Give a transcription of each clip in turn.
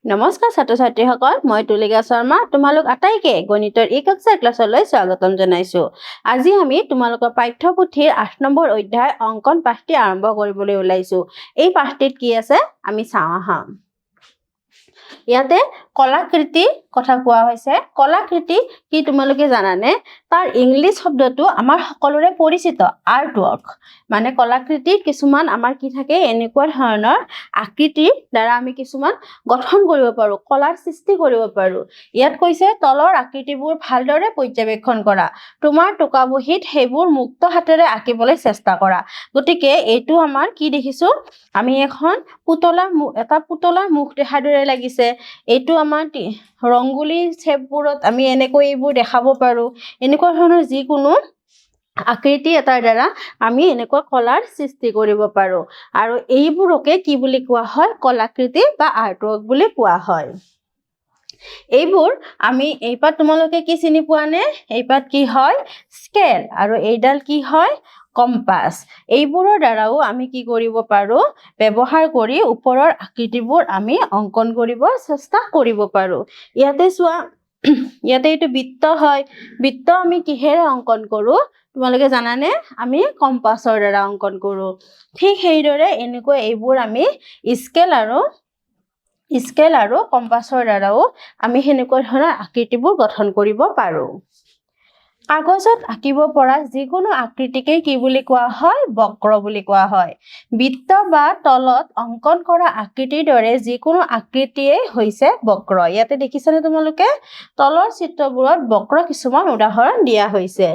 নমস্কাৰ ছাত্ৰ ছাত্ৰীসকল, মই তুলিকা শৰ্মা তোমালোক আটাইকে গণিতৰ ই কক্ষাৰ ক্লাছলৈ স্বাগতম জনাইছো। আজি আমি তোমালোকৰ পাঠ্যপুথিৰ ৮ নম্বৰ অধ্যায় অংকন পাঠটি আৰম্ভ কৰিবলৈ ওলাইছো। এই পাঠটিত কি আছে আমি চাওঁ আহা। ইয়াতে কলাকৃতি কথা কোৱা হৈছে। কলাকৃতি কি তোমালোকে জানানে? তাৰ ইংলিছ শব্দটো আমাৰ সকলোৰে পৰিচিত, আৰ্ট ৱৰ্ক। মানে কলাকৃতিত কিছুমান আমাৰ কি থাকে, এনেকুৱা ধৰণৰ আকৃতিৰ দ্বাৰা আমি কিছুমান গঠন কৰিব পাৰো, কলাৰ সৃষ্টি কৰিব পাৰো। ইয়াত কৈছে তলৰ আকৃতিবোৰ ভালদৰে পৰ্যবেক্ষণ কৰা। তোমাৰ টোকা বহীত সেইবোৰ মুক্ত হাতেৰে আঁকিবলৈ চেষ্টা কৰা। গতিকে এইটো আমাৰ কি দেখিছো, আমি এখন পুতলাৰ মুখ দেখাৰ দৰে লাগিছে। এইটো আমাৰ ৰংগুলি ছেপবোৰত আমি এনেকৈ এইবোৰ দেখাব পাৰো। এনেকুৱা ধৰণৰ যিকোনো আকৃতি এটাৰ দ্বাৰা আমি এনেকুৱা কলাৰ সৃষ্টি কৰিব পাৰো। আৰু এইবোৰকে কি বুলি কোৱা হয়? কলাকৃতি বা আৰ্টৱৰ্ক বুলি কোৱা হয়। এইবোৰ আমি এইপাত তোমালোকে কি চিনি পোৱা নে? এইপাত কি হয়? স্কেল। আৰু এইডাল কি হয়? কম্পাছ। এইবোৰৰ দ্বাৰাও আমি কি কৰিব পাৰো? ব্যৱহাৰ কৰি ওপৰৰ আকৃতিবোৰ আমি অংকন কৰিব চেষ্টা কৰিব পাৰো। ইয়াতে চোৱা, ইয়াতে এইটো বৃত্ত হয়। বৃত্ত আমি কিহেৰে অংকন কৰো তোমালোকে জানানে? আমি কম্পাছৰ দ্বাৰা অংকন কৰো। ঠিক সেইদৰে এনেকৈ এইবোৰ আমি স্কেল আৰু কম্পাছৰ দ্বাৰাও আমি সেনেকুৱা ধৰণৰ আকৃতিবোৰ গঠন কৰিব পাৰো। কাগজত আঁকিব পৰা যিকোনো আকৃতিকে কি বুলি কোৱা হয়? বক্ৰ বুলি কোৱা হয়। বৃত্ত বা তলত অংকন কৰা আকৃতিৰ দৰে যিকোনো আকৃতিয়ে হৈছে বক্ৰ। ইয়াতে দেখিছানে তোমালোকে? তলৰ চিত্ৰবোৰত বক্ৰ কিছুমান উদাহৰণ দিয়া হৈছে।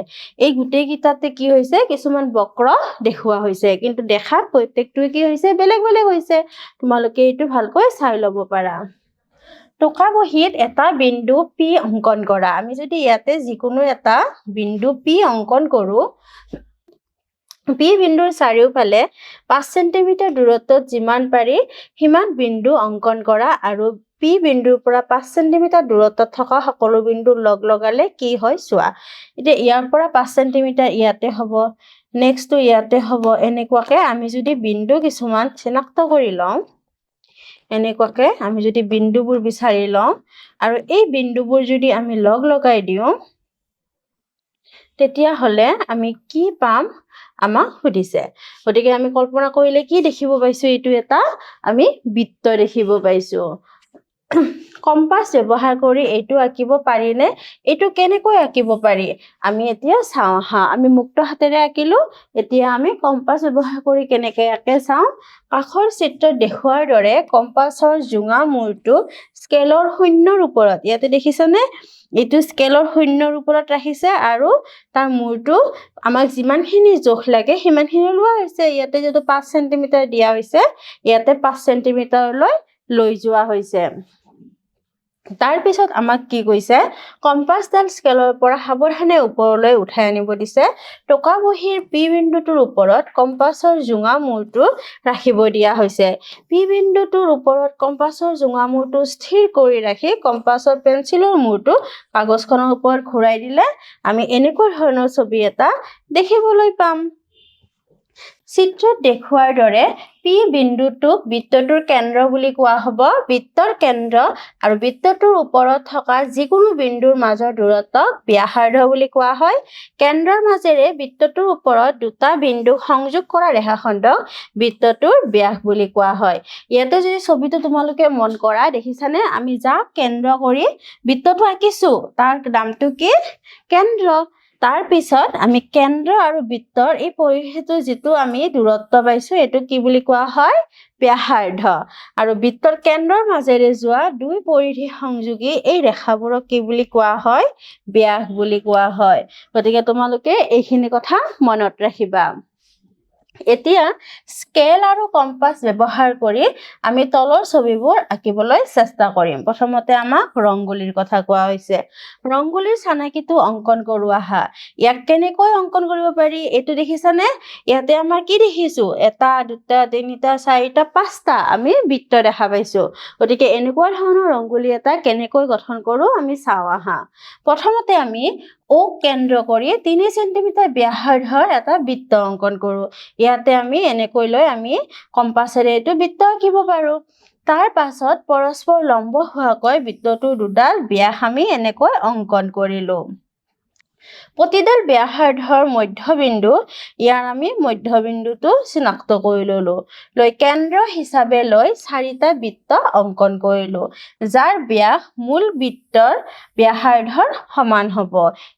এই গোটেই কেইটাতে কি হৈছে? কিছুমান বক্ৰ দেখুওৱা হৈছে, কিন্তু দেখাত প্ৰত্যেকটোৱে কি হৈছে? বেলেগ বেলেগ হৈছে। তোমালোকে এইটো ভালকৈ চাই ল'ব পাৰা। টোকা বহীত এটা বিন্দু P অংকন কৰা। আমি যদি ইয়াতে যিকোনো এটা বিন্দু P অংকন কৰো, P বিন্দুৰ চাৰিওফালে 5 চেণ্টিমিটাৰ দূৰত্বত যিমান পাৰি সিমান বিন্দু অংকন কৰা। আৰু P বিন্দুৰ পৰা 5 চেণ্টিমিটাৰ দূৰত্বত থকা সকলো বিন্দু লগ লগালে কি হয় চোৱা। এতিয়া ইয়াৰ পৰা 5 চেণ্টিমিটাৰ ইয়াতে হ'ব, নেক্সটটো ইয়াতে হ'ব। এনেকুৱাকে আমি যদি বিন্দু কিছুমান চিনাক্ত কৰি লওঁ, এনেকুৱাকে আমি যদি বিন্দুবোৰ বিচাৰি লওঁ আৰু এই বিন্দুবোৰ যদি আমি লগ লগাই দিওঁ, তেতিয়াহ'লে আমি কি পাম? আমাক সুধিছে। গতিকে আমি কল্পনা কৰিলে কি দেখিব পাইছো? এইটো এটা আমি বৃত্ত দেখিব পাইছো। কম্পাছ ব্যৱহাৰ কৰি এইটো আঁকিব পাৰিনে? এইটো কেনেকৈ আঁকিব পাৰি আমি এতিয়া চাওঁ আহা। আমি মুক্ত হাতেৰে আঁকিলো, এতিয়া আমি কম্পাছ ব্যৱহাৰ কৰি কেনেকৈ আঁকে চাওঁ। কাষৰ চিত্ৰত দেখুওৱাৰ দৰে কম্পাছৰ জোঙা মূৰটো স্কেলৰ শূন্যৰ ওপৰত, ইয়াতে দেখিছানে? এইটো স্কেলৰ শূন্যৰ ওপৰত ৰাখিছে আৰু তাৰ মূৰটো আমাক যিমানখিনি জোখ লাগে সিমানখিনি লোৱা হৈছে। ইয়াতে যিটো 5 চেণ্টিমিটাৰ দিয়া হৈছে, ইয়াতে 5 চেণ্টিমিটাৰলৈ লৈ যোৱা হৈছে। তাৰ পিছত আমাক কি কৈছে? কম্পাছডাল স্কেলৰ পৰা সাৱধানে ওপৰলৈ উঠাই আনিব দিছে। টোকা বহীৰ P বিন্দুটোৰ ওপৰত কম্পাছৰ জোঙা মূৰটো ৰাখিব দিয়া হৈছে। P বিন্দুটোৰ ওপৰত কম্পাছৰ জোঙা মূৰটো স্থিৰ কৰি ৰাখি কম্পাছৰ পেঞ্চিলৰ মূৰটো কাগজখনৰ ওপৰত ঘূৰাই দিলে আমি এনেকুৱা ধৰণৰ ছবি এটা দেখিবলৈ পাম। চিত্ৰত দেখুওৱাৰ দৰে P বিন্দুটোক বৃত্তটোৰ কেন্দ্ৰ বুলি কোৱা হ'ব। বৃত্তৰ কেন্দ্ৰ আৰু বৃত্তটোৰ ওপৰত থকা যিকোনো বিন্দুৰ মাজৰ দূৰত্বক ব্যাসাৰ্ধ বুলি কোৱা হয়। কেন্দ্ৰৰ মাজেৰে বৃত্তটোৰ ওপৰত দুটা বিন্দু সংযোগ কৰা ৰেখাখণ্ডক বৃত্তটোৰ ব্যাস বুলি কোৱা হয়। ইয়াতে যদি ছবিটো তোমালোকে মন কৰা, দেখিছানে? আমি যাক কেন্দ্ৰ কৰি বৃত্তটো আঁকিছো তাৰ নামটো কি? কেন্দ্ৰ। তাৰ পিছত আমি কেন্দ্ৰ আৰু বৃত্তৰ এই পৰিধিটো যিটো আমি দূৰত্ব পাইছো, এইটো কি বুলি কোৱা হয়? ব্যাসাৰ্ধ। আৰু বৃত্তৰ কেন্দ্ৰৰ মাজেৰে যোৱা দুই পৰিধি সংযোগী এই ৰেখাবোৰক কি বুলি কোৱা হয়? ব্যাস বুলি কোৱা হয়। গতিকে তোমালোকে এইখিনি কথা মনত ৰাখিবা। এতিয়া স্কেল আৰু কম্পাছ ব্যৱহাৰ কৰি আমি তলৰ ছবিবোৰ আঁকিবলৈ চেষ্টা কৰিম। প্ৰথমতে আমাক ৰংগুলিৰ কথা কোৱা হৈছে। ৰংগুলিৰ চানেকিটো অংকন কৰো আহা। ইয়াক কেনেকৈ অংকন কৰিব পাৰি এইটো দেখিছানে? ইয়াতে আমাৰ কি দেখিছো? 1 2 3 4 5টা আমি বৃত্ত দেখা পাইছো। গতিকে এনেকুৱা ধৰণৰ ৰংগুলি এটা কেনেকৈ গঠন কৰো আমি চাওঁ আহা। প্ৰথমতে আমি ও কেন্দ্ৰ কৰি 3 সেন্টিমিটাৰ ব্যাসাৰ্ধৰ এটা বৃত্ত অংকন কৰোঁ ইয়াতে আমি এনেকৈ লৈ আমি কম্পাছেৰে এইটো বৃত্ত আঁকিব পাৰোঁ তাৰ পাছত পৰস্পৰ লম্ব হোৱাকৈ বৃত্তটোৰ দুডাল ব্যাস আমি এনেকৈ অংকন কৰিলো প্ৰতিডাল ব্যাসাৰ্ধৰ মধ্যবিন্দু ইয়াৰ আমি মধ্যবিন্দুটো চিনাক্ত কৰি ললো লৈ কেন্দ্ৰ হিচাপে লৈ 4টা বৃত্ত অংকন কৰিলো যাৰ ব্যাস মূল বৃত্তৰ ব্যাসাৰ্ধৰ সমান হ'ব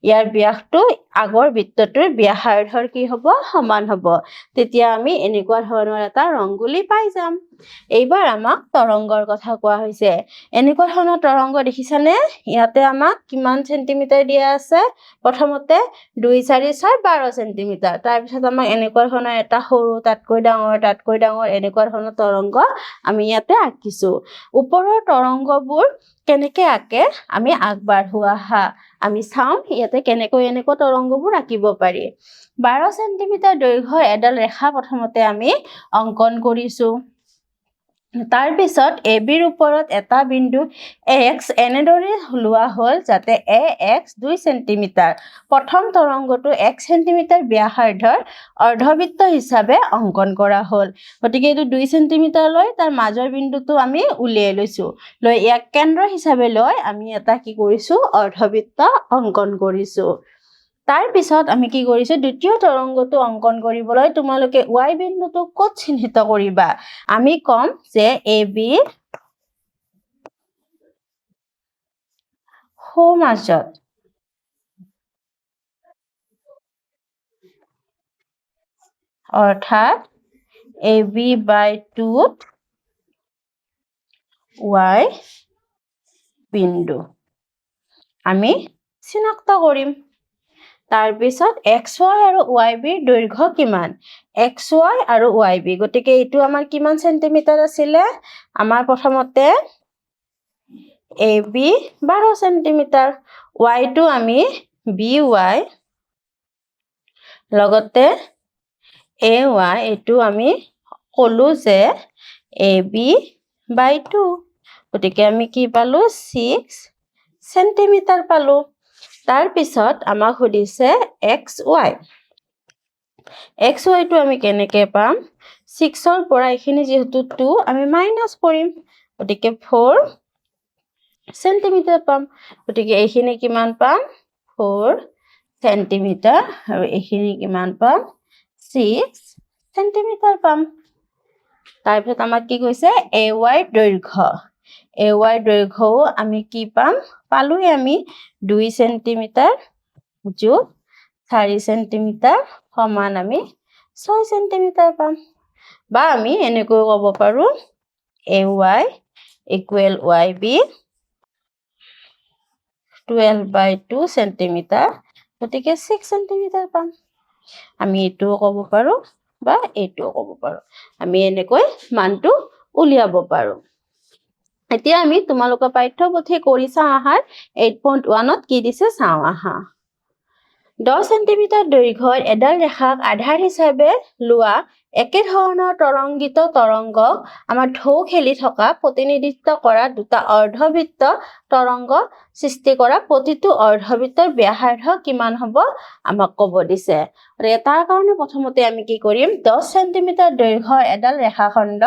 ইয়াৰ ব্যাসটো আগৰ বৃত্তটোৰ ব্যাসাৰ্ধৰ কি হ'ব সমান হ'ব তেতিয়া আমি এনেকুৱা ধৰণৰ এটা ৰংগুলি পাই যাম এইবাৰ আমাক তৰংগৰ কথা কোৱা হৈছে এনেকুৱা ধৰণৰ তৰংগ দেখিছানে ইয়াতে আমাক কিমান সেন্টিমিটাৰ দিয়া আছে প্ৰথমতে 2 4 6 12 সেন্টিমিটাৰ তাৰ পিছত আমাক এনেকুৱা ধৰণৰ এটা সৰু তাতকৈ ডাঙৰ এনেকুৱা ধৰণৰ তৰংগ আমি ইয়াতে আঁকিছো ওপৰৰ তৰংগবোৰ কেনেকৈ আঁকে আমি আগবাঢ়ো আহা আমি চাওঁ ইয়াতে কেনেকৈ এনেকুৱা তৰংগবোৰ আঁকিব পাৰি 12 সেন্টিমিটাৰ দৈৰ্ঘ্যৰ এডাল ৰেখা প্ৰথমতে আমি অংকন কৰিছো তাৰ পিছত এবিৰ ওপৰত এটা বিন্দু x এনেদৰে লোৱা হ'ল যাতে ax 2 সেন্টিমিটাৰ প্ৰথম তৰংগটো 1 সেন্টিমিটাৰ ব্যাসাৰ্ধৰ অৰ্ধবৃত্ত হিচাপে অংকন কৰা হ'ল গতিকে এইটো 2 সেন্টিমিটাৰ লৈ তাৰ মাজৰ বিন্দুটো আমি উলিয়াই লৈছো লৈ ইয়াক কেন্দ্ৰ হিচাপে লৈ আমি এটা কি কৰিছো অৰ্ধবৃত্ত অংকন কৰিছো তাৰ পিছত আমি কি কৰিছো দ্বিতীয় তৰংগটো অংকন কৰিবলৈ তোমালোকে y বিন্দুটো ক'ত চিহ্নিত কৰিবা আমি কম যে AB সোঁমাজত অৰ্থাৎ AB/2 y বিন্দু আমি চিনাক্ত কৰিম তাৰ পিছত xy আৰু yb দৈৰ্ঘ্য কিমান xy আৰু yb গতিকে এইটো আমাৰ কিমান সেন্টিমিটাৰ আছিল আমাৰ প্ৰথমতে AB 12 সেন্টিমিটাৰ y টো আমি by লগতে ay এইটো আমি কলো যে AB/2 গতিকে আমি কি পালো 6 সেন্টিমিটাৰ পালো তাৰ পিছত আমাক সুধিছে xy টো আমি কেনেকৈ পাম 6 ৰ পৰা এইখিনি যেহেতু 2 আমি মাইনাস কৰিম গতিকে 4 সেন্টিমিটাৰ পাম গতিকে এইখিনি কিমান পাম 4 সেন্টিমিটাৰ আৰু এইখিনি কিমান পাম 6 সেন্টিমিটাৰ পাম তাৰ পিছত আমাক কি কৈছে ay দৈৰ্ঘ্যও আমি কি পাম পালোই আমি 2 সেন্টিমিটাৰ যোগ 4 সেন্টিমিটাৰ সমান আমি 6 সেন্টিমিটাৰ পাম বা আমি এনেকৈ ক'ব পাৰো ay equal yb 12/2 সেন্টিমিটাৰ গতিকে 6 সেন্টিমিটাৰ পাম আমি এইটোও ক'ব পাৰো বা এইটোও ক'ব পাৰো আমি এনেকৈ মানটো উলিয়াব পাৰো এতিয়া আমি তোমালোকৰ পাঠ্যপুথি কৰি চাওঁ আহাৰ 8.1 ত কি দিছে চাওঁ আহা 10 সেন্টিমিটাৰ দৈৰ্ঘ্যৰ এডাল ৰেখাক আধাৰ হিচাপে লোৱা একে ধৰণৰ তৰংগিত তৰংগ আমাৰ ঢৌ খেলি থকা প্ৰতিনিধিত্ব কৰা দুটা অৰ্ধবৃত্ত তৰংগ সৃষ্টি কৰা প্ৰতিটো অৰ্ধবৃত্তৰ ব্যাসাৰ্ধ কিমান হ'ব আমাক ক'ব দিছে তাৰ কাৰণে প্ৰথমতে আমি কি কৰিম 10 সেন্টিমিটাৰ দৈৰ্ঘ্যৰ এডাল ৰেখাখণ্ড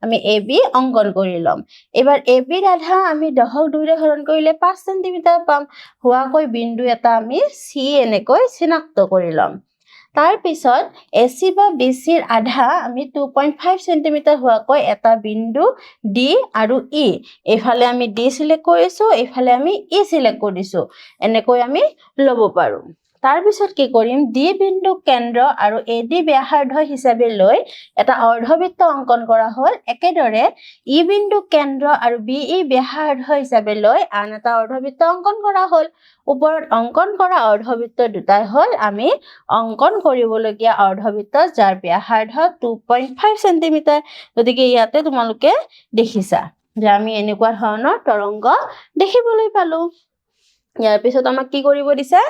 আমি AB অংকন কৰি ল'ম এবাৰ AB ৰ আধা আমি 10ক 2 ৰে হৰণ কৰিলে 5 সেন্টিমিটাৰ পাম হোৱাকৈ বিন্দু এটা আমি C এনেকৈ চিনাক্ত কৰি ল'ম তাৰ পিছত AC বা BC ৰ আধা আমি 2.5 সেন্টিমিটাৰ হোৱাকৈ এটা বিন্দু D আৰু E এইফালে আমি D সিলেক্ট কৰিছো এইফালে আমি E সিলেক্ট কৰিছো এনেকৈ আমি ল'ব পাৰো তাৰ পিছত কি কৰিম D বিন্দু কেন্দ্ৰ আৰু AD ব্যাসাৰ্ধ হিচাপে লৈ এটা অৰ্ধবৃত্ত অংকন কৰা হ'ল একেদৰে E বিন্দু কেন্দ্ৰ আৰু BE ব্যাসাৰ্ধ হিচাপে লৈ আন এটা অৰ্ধবৃত্ত অংকন কৰা হ'ল ওপৰত অংকন কৰা অৰ্ধবৃত্ত দুটাই হ'ল আমি অংকন কৰিবলগীয়া অৰ্ধবৃত্ত যাৰ ব্যাসাৰ্ধ 2.5 সেন্টিমিটাৰ গতিকে ইয়াতে তোমালোকে দেখিছা যে আমি এনেকুৱা ধৰণৰ তৰংগ দেখিবলৈ পালো ইয়াৰ পিছত আমাক কি কৰিব দিছে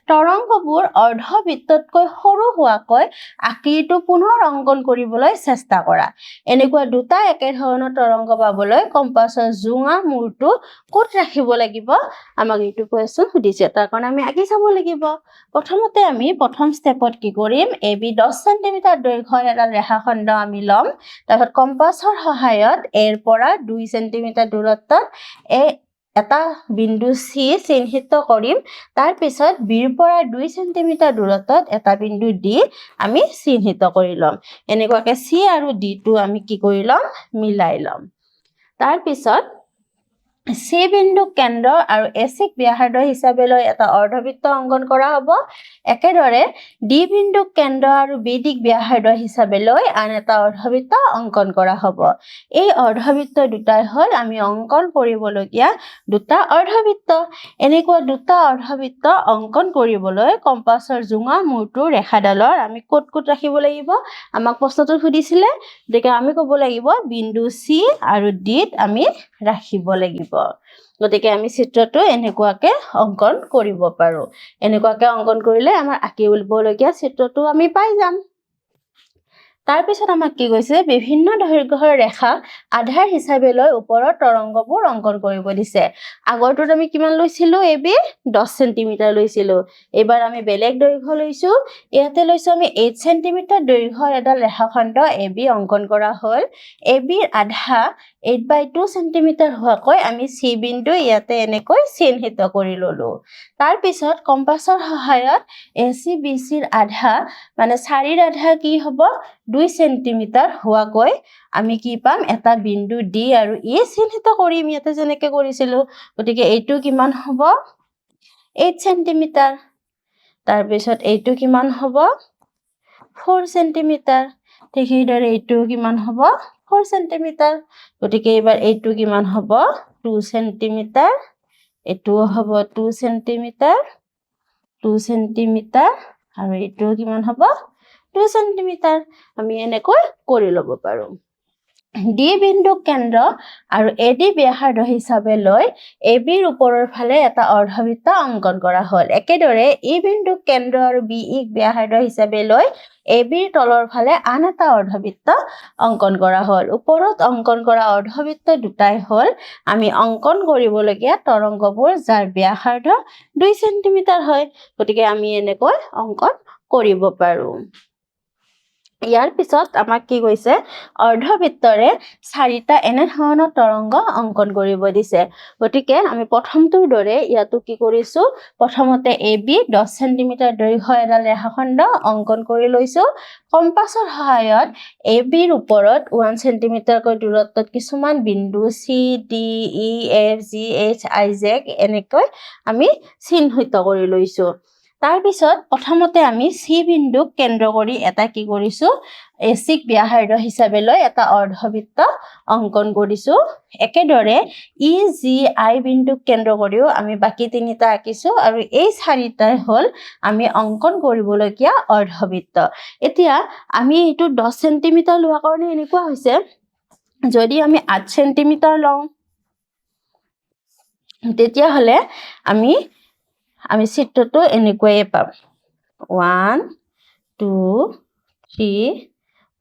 তৰংগবোৰ অৰ্ধবৃত্ততকৈ সৰু হোৱাকৈ আকৃতিটো পুনৰ অংকন কৰিবলৈ চেষ্টা কৰা এনেকুৱা দুটা একে ধৰণৰ তৰংগ পাবলৈ কম্পাছৰ জোঙা মূৰটো ক'ত ৰাখিব লাগিব আমাক এইটো কোৱেশ্চন সুধিছে তাৰ কাৰণে আমি আঁকি চাব লাগিব প্ৰথমতে আমি প্ৰথম ষ্টেপত কি কৰিম AB 10 cm দৈৰ্ঘ্যৰ এটা ৰেখাখণ্ড আমি ল'ম তাৰপিছত কম্পাছৰ সহায়ত এৰ পৰা 2 cm দূৰত্বত এটা বিন্দু C চিহ্নিত কৰিম তাৰ পিছত B ৰ পৰা 2 cm দূৰত্বত এটা বিন্দু D আমি চিহ্নিত কৰি ল'ম এনেকুৱাকে C আৰু D টো আমি কি কৰি ল'ম মিলাই ল'ম তাৰ পিছত C বিন্দুক কেন্দ্ৰ আৰু AC ব্যাসাৰ্ধ হিচাপে লৈ এটা অৰ্ধবৃত্ত অংকন কৰা হ'ব একেদৰে D বিন্দুক কেন্দ্ৰ আৰু B দিক ব্যাসাৰ্ধ হিচাপে লৈ আন এটা অৰ্ধবৃত্ত অংকন কৰা হ'ব এই অৰ্ধবৃত্ত দুটাই হ'ল আমি অংকন কৰিবলগীয়া দুটা অৰ্ধবৃত্ত এনেকুৱা দুটা অৰ্ধবৃত্ত অংকন কৰিবলৈ কম্পাছৰ জোঙা মূৰটো ৰেখাডালৰ আমি ক'ত ৰাখিব লাগিব আমাক প্ৰশ্নটো সুধিছিলে গতিকে আমি ক'ব লাগিব বিন্দু C আৰু D ত আমি ৰাখিব লাগিব গতিকে আমি চিত্ৰটো এনেকুৱাকে অংকন কৰিব পাৰো এনেকুৱাকে অংকন কৰিলে আমাৰ আঁকিবলগীয়া চিত্ৰটো আমি পাই যাম তাৰ পিছত আমাক কি কৈছে বিভিন্ন দৈৰ্ঘ্যৰ ৰেখা আধাৰ হিচাপে লৈ ওপৰৰ তৰংগবোৰ অংকন কৰিব দিছে আগৰটোত আমি কিমান লৈছিলো AB 10 cm লৈছিলো এবাৰ আমি বেলেগ দৈৰ্ঘ্য লৈছো ইয়াতে লৈছো আমি 8 cm দৈৰ্ঘ্যৰ এটা ৰেখাখণ্ড AB অংকন কৰা হ'ল AB ৰ আধা 8/2 cm হোৱাকৈ আমি C বিন্দু ইয়াতে এনেকৈ চিহ্নিত কৰি ললো তাৰ পিছত কম্পাছৰ সহায়ত AC BC ৰ আধা মানে 4 ৰ আধা কি হ'ব 2 cm হোৱাকৈ আমি কি পাম এটা বিন্দু D আৰু E চিহ্নিত কৰিম ইয়াতে যেনেকৈ কৰিছিলো গতিকে এইটো কিমান হ'ব 8 cm তাৰ পিছত এইটো কিমান হ'ব 4 cm ঠিক সেইদৰে এইটো কিমান হ'ব 4 cm গতিকে এবাৰ এইটো কিমান হ'ব 2 cm এইটো হ'ব 2 cm 2 cm আৰু এইটো কিমান হ'ব 2 cm আমি এনেকৈ কৰি ল'ব পাৰো D বিন্দুক কেন্দ্ৰ আৰু AD ব্যাসাৰ্ধ হিচাপে লৈ AB ৰ ওপৰৰ ফালে এটা অৰ্ধবৃত্ত অংকন কৰা হ'ল একেদৰে E বিন্দুক কেন্দ্ৰ আৰু BE ব্যাসাৰ্ধ হিচাপে লৈ AB ৰ তলৰ ফালে আন এটা অৰ্ধবৃত্ত অংকন কৰা হ'ল ওপৰত অংকন কৰা অৰ্ধবৃত্ত দুটাই হ'ল আমি অংকন কৰিবলগীয়া তৰংগবোৰ যাৰ ব্যাসাৰ্ধ 2 cm হয় গতিকে আমি এনেকৈ অংকন কৰিব পাৰো ইয়াৰ পিছত আমাক কি কৈছে অৰ্ধবৃত্তৰে 4টা এনে ধৰণৰ তৰংগ অংকন কৰিব দিছে গতিকে আমি প্ৰথমটোৰ দৰে ইয়াতো কি কৰিছো প্ৰথমতে AB 10 cm দৈৰ্ঘ্যৰ এটা ৰেখাখণ্ড অংকন কৰি লৈছো কম্পাছৰ সহায়ত AB ৰ ওপৰত 1 cm কৈ দূৰত্বত কিছুমান বিন্দু C D E F G H I J এনেকৈ আমি চিহ্নিত কৰি লৈছো তাৰ পিছত প্ৰথমতে আমি C বিন্দুক কেন্দ্ৰ কৰি এটা কি কৰিছো AC ব্যাসাৰ্ধ হিচাপে লৈ এটা অৰ্ধবৃত্ত অংকন কৰিছো একেদৰে EGI বিন্দুক কেন্দ্ৰ কৰিও আমি বাকি তিনিটা আঁকিছো আৰু এই 4টাই হ'ল আমি অংকন কৰিবলগীয়া অৰ্ধবৃত্ত এতিয়া আমি এইটো 10 cm লোৱাৰ কাৰণে এনেকুৱা হৈছে যদি আমি 8 cm লওঁ তেতিয়া হলে আমি চিত্ৰটো এনেকৈয়ে পাম 1 2 3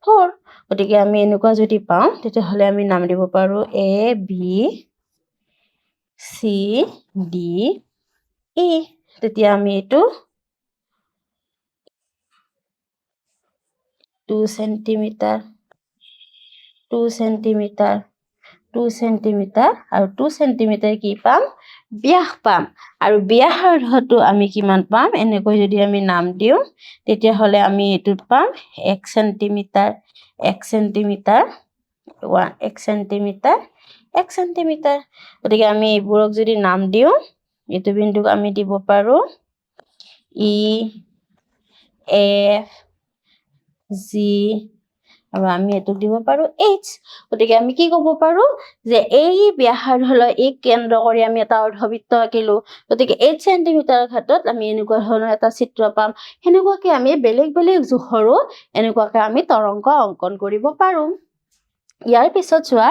4 গতিকে আমি এনেকুৱা যদি পাওঁ তেতিয়া হলে আমি নাম দিব পাৰো A B C D E তেতিয়া আমি এটো 2 cm 2 cm 2 cm আৰু 2 cm কি পাম ব্যাস পাম আৰু ব্যাসাৰ্ধটো আমি কিমান পাম এনেকৈ যদি আমি নাম দিও তেতিয়া হলে আমি এটুত পাম 1 cm 1 cm 1 cm 1 cm গতিকে আমি এইবোৰক যদি নাম দিও এটো বিন্দুক আমি দিব পাৰো E F G আৰু আমি এটো দিব পাৰো H গতিকে আমি কি ক'ব পাৰো যে এই ব্যাসাৰ্ধলৈ এই কেন্দ্ৰ কৰি আমি এটা অৰ্ধবৃত্ত আঁকিলো গতিকে 8 cm ঘাটত আমি এনেকুৱা ধৰণৰ এটা চিত্ৰ পাম হেনেকুৱাকে আমি বেলেগ বেলেগ জোখৰো এনেকুৱাকে আমি তৰংগ অংকন কৰিব পাৰো ইয়াৰ পিছত চোৱা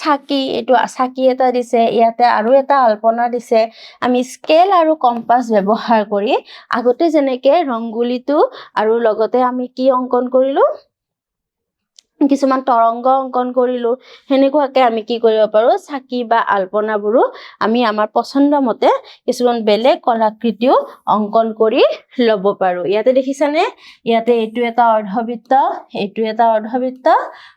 চাকি, এইটো চাকি এটা দিছে, ইয়াতে আৰু এটা আলপনা দিছে। আমি স্কেল আৰু কম্পাছ ব্যৱহাৰ কৰি আগতে যেনেকে ৰংগুলিটো আৰু লগতে আমি কি অংকন কৰিলো, কিছুমান তৰংগ অংকন কৰিলো, সেনেকুৱাকে আমি কি কৰিব পাৰো, চাকি বা আলপনাবোৰো আমি আমাৰ পছন্দ মতে কিছুমান বেলেগ কলাকৃতিও অংকন কৰি ল'ব পাৰো। ইয়াতে দেখিছানে, ইয়াতে এইটো এটা অৰ্ধবৃত্ত, এইটো এটা অৰ্ধবৃত্ত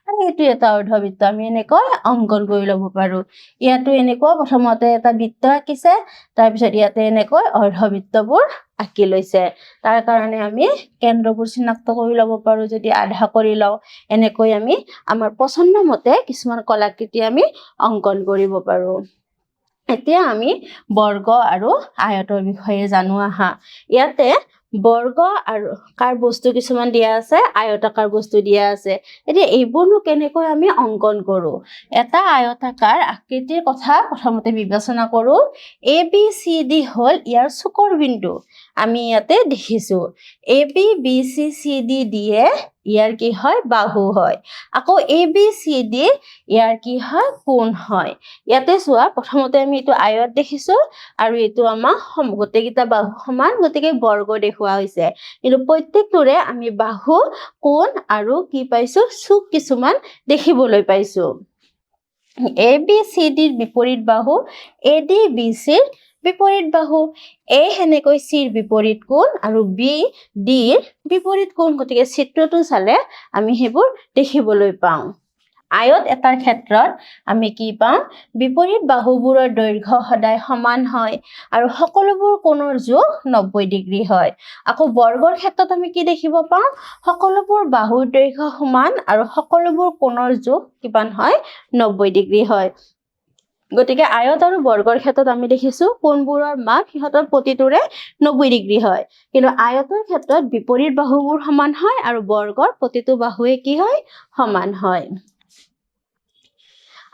আৰু এইটো এটা অৰ্ধবৃত্ত আমি এনেকৈ অংকন কৰি ল'ব পাৰো। ইয়াতো এনেকুৱা প্ৰথমতে এটা বৃত্ত আঁকিছে, তাৰপিছত ইয়াতে এনেকৈ অৰ্ধবৃত্তবোৰ আঁকি লৈছে। তাৰ কাৰণে আমি কেন্দ্ৰবোৰ চিনাক্ত কৰি ল'ব পাৰো। যদি আধা কৰি লওঁ, এনেকৈ আমি আমাৰ পছন্দ মতে কিছুমান কলাকৃতি আমি অংকন কৰিব পাৰো। এতিয়া আমি বৰ্গ আৰু আয়তৰ বিষয়ে জানো আহা। ইয়াতে বৰ্গ আৰু কাৰ বস্তু কিছুমান দিয়া আছে, আয়তাকাৰ বস্তু দিয়া আছে। এতিয়া এইবোৰনো কেনেকৈ আমি অংকন কৰো। এটা আয়তাকাৰ আকৃতিৰ কথা প্ৰথমতে বিবেচনা কৰো। ABCD হ'ল ইয়াৰ চুকৰ বিন্দু। আমি ইয়াতে দেখিছো ABBCCD দিয়ে ইয়াৰ কি হয়, বাহু হয়। আকৌ ABCD ইয়াৰ কি হয়, কোণ হয়। ইয়াতে চোৱা প্ৰথমতে আমি এইটো আয়ত দেখিছো আৰু এইটো আমাৰ গোটেইকেইটা বাহু সমান, গতিকে বৰ্গ দেখুওৱা হৈছে। কিন্তু প্ৰত্যেকটোৰে আমি বাহু, কোণ আৰু কি পাইছো, চুক কিছুমান দেখিবলৈ পাইছো। ABCDৰ বিপৰীত বাহু, ADBCৰ বিপৰীত বাহু, A সেনেকৈ Cৰ বিপৰীত কোণ আৰু B Dৰ বিপৰীত কোণ। গতিকে চিত্ৰটো চালে আমি সেইবোৰ দেখিবলৈ পাওঁ। আয়ত এটাৰ ক্ষেত্ৰত আমি কি পাওঁ, বিপৰীত বাহুবোৰৰ দৈৰ্ঘ্য সদায় সমান হয় আৰু সকলোবোৰ কোণৰ যোগ 90 ডিগ্ৰী হয়। আকৌ বৰ্গৰ ক্ষেত্ৰত আমি কি দেখিব পাওঁ, সকলোবোৰ বাহুৰ দৈৰ্ঘ্য সমান আৰু সকলোবোৰ কোণৰ যোগ কিমান হয়, 90 ডিগ্ৰী হয়। গতিকে আয়ত আৰু বৰ্গৰ ক্ষেত্ৰত আমি দেখিছো কোণবোৰৰ মাপ সিহঁতৰ প্ৰতিটোৰে 90 ডিগ্ৰী হয়। কিন্তু আয়তৰ ক্ষেত্ৰত বিপৰীত বাহুবোৰ সমান হয় আৰু বৰ্গৰ প্ৰতিটো বাহুৱে কি হয়, সমান হয়।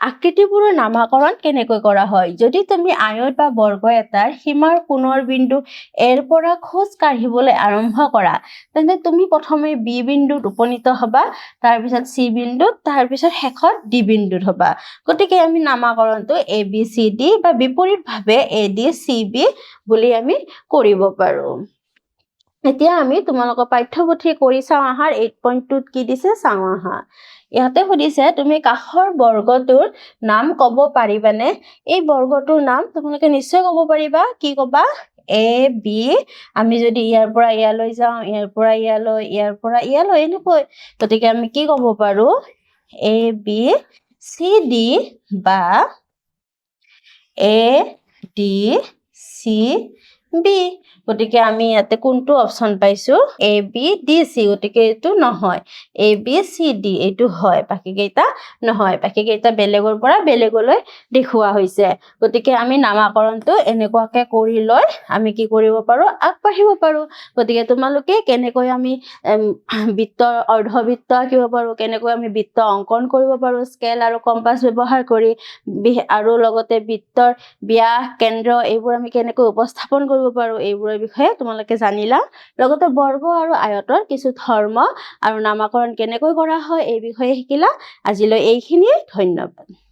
আকৃতিবোৰৰ নামাকৰণ কেনেকৈ কৰা হয়। যদি তুমি আয়ত বা বৰ্গ এটাৰ সীমাৰ কোণৰ বিন্দু এৰ পৰা খোজ কাঢ়িবলৈ আৰম্ভ কৰা, তেন্তে তুমি প্ৰথমে B বিন্দুত উপনীত হবা, তাৰপিছত C বিন্দুত, তাৰপিছত শেষত D বিন্দুত হবা। গতিকে আমি নামাকৰণটো ABCD বা বিপৰীতভাৱে ADCB বুলি আমি কৰিব পাৰো। এতিয়া আমি তোমালোকৰ পাঠ্যপুথি কৰি চাওঁ আহাৰ 8.2ত কি দিছে চাওঁ আহা। ইয়াতে সুধিছে তুমি কাষৰ বৰ্গটোৰ নাম ক'ব পাৰিবানে। এই বৰ্গটোৰ নাম তোমালোকে নিশ্চয় ক'ব পাৰিবা। কি ক'বা, AB, আমি যদি ইয়াৰ পৰা ইয়ালৈ যাওঁ, ইয়াৰ পৰা ইয়ালৈ, ইয়াৰ পৰা ইয়ালৈ এনেকৈ, গতিকে আমি কি ক'ব পাৰো, ABCD বা ADCB। গতিকে আমি ইয়াতে কোনটো অপচন পাইছো, ABDC। গতিকে এইটো নহয়, ABCD এইটো হয়, বাকী কেইটা নহয়। বাকী কেইটা বেলেগৰ পৰা বেলেগলৈ দেখুওৱা হৈছে। গতিকে আমি নামাকৰণটো এনেকুৱাকে কৰি লৈ আমি কি কৰিব পাৰো, আগবাঢ়িব পাৰো। গতিকে তোমালোকে কেনেকৈ আমি বৃত্ত, অৰ্ধবৃত্ত আঁকিব পাৰো, কেনেকৈ আমি বৃত্ত অংকন কৰিব পাৰো স্কেল আৰু কম্পাছ ব্যৱহাৰ কৰি, আৰু লগতে বৃত্তৰ ব্যাস, কেন্দ্ৰ এইবোৰ আমি কেনেকৈ উপস্থাপন কৰিব পাৰো, এইবোৰৰ বিষয়ে তোমালোকে জানিলা। লগতে বৰ্গ আৰু আয়তৰ কিছু ধৰ্ম আৰু নামাকৰণ কেনেকৈ কৰা হয় এই বিষয়ে শিকিলা। আজিলৈ এইখিনিয়ে, ধন্যবাদ।